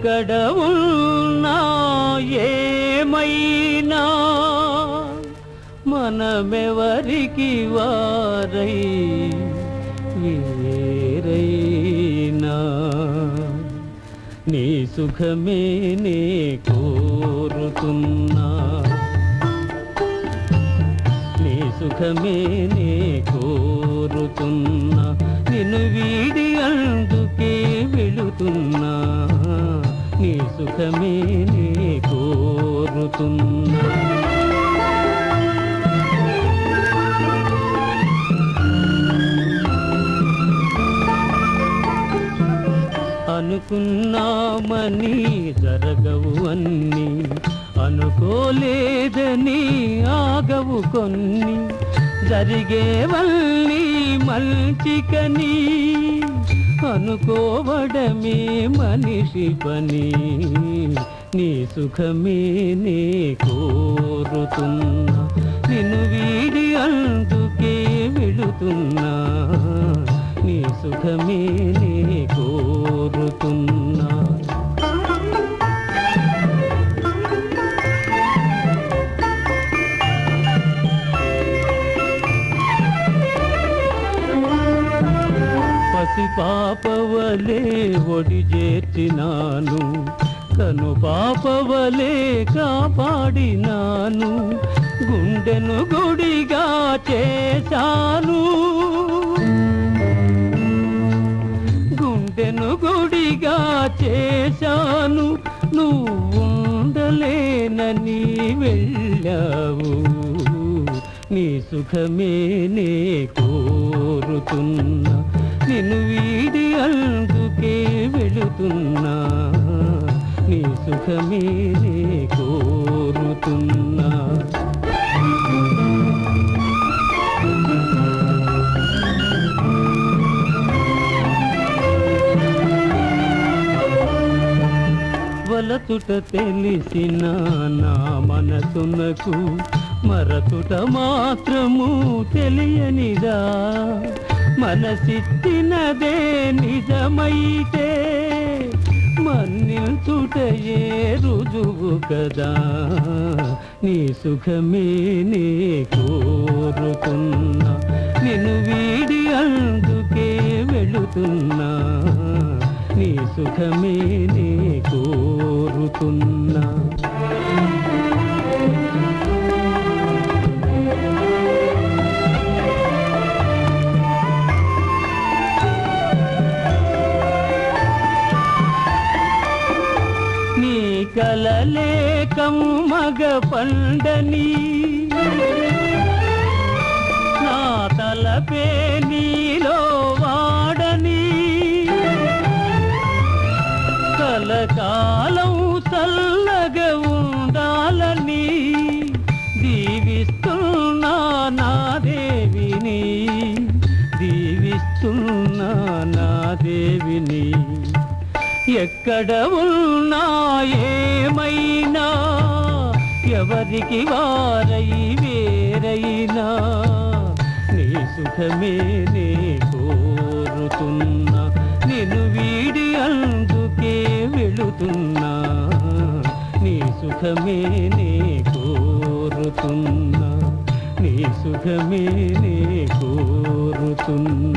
ఎక్కడ ఉన్నా ఏమైనా మనమెవరికి వారై వేరైనా నీ సుఖమే నే కోరుతున్నా నీ సుఖమే నే కోరుతున్నా నిన్ను వీడి అందుకే వెళుతున్నా నీ సుఖమే నే కోరుతున్నా అనుకున్నామని జరగవు అన్ని అనుకోలేదని ఆగవు కొన్ని జరిగేవల్ని మంచికని అనుకోవడమే మనిషి పని నీ సుఖమే నే కోరుతున్నా నిన్ను వీడి అందుకే వెళుతున్నా నీ సుఖమే నే కోరుతున్నా పసి పాపవలే ఒడి చేర్చినాను కను పాపవలే కాపాడినాను గుండెను గుడిగా చేశాను గుండెను గుడిగా చేశాను నువ్వుండలేనని వెళ్ళావు నీ సుఖమే నే కోరుతున్నా నిన్ను వీడి అందుకే వెళుతున్నా నీ సుఖమే నే కోరుతున్నా వలతుట తెలిసిన నా మనసునకు మరతుట మాత్రము తెలియనిదా మనసిచ్చినదే నిజమైతే మన్నిల్చుటయే రుజువు కదా నీ సుఖమే నే కోరుతున్నా నిన్ను వీడి అందుకే వెళుతున్నా నీ సుఖమే నే కోరుతున్నా నీ కలలే కమ్మగ పండని నా తలపే నీలో వాడని కలకాలం చల్లగా ఉండాలని దీవిస్తున్నా నా దేవిని దీవిస్తున్నా నా దేవిని ఎక్కడ ఉన్నా ఏమైనా ఎవరికి వారై వేరైనా నీ సుఖమే నే కోరుతున్నా నిన్ను వీడి అందుకే వెళుతున్నా నీ సుఖమే నే కోరుతున్నా నీ సుఖమే నే కోరుతున్నా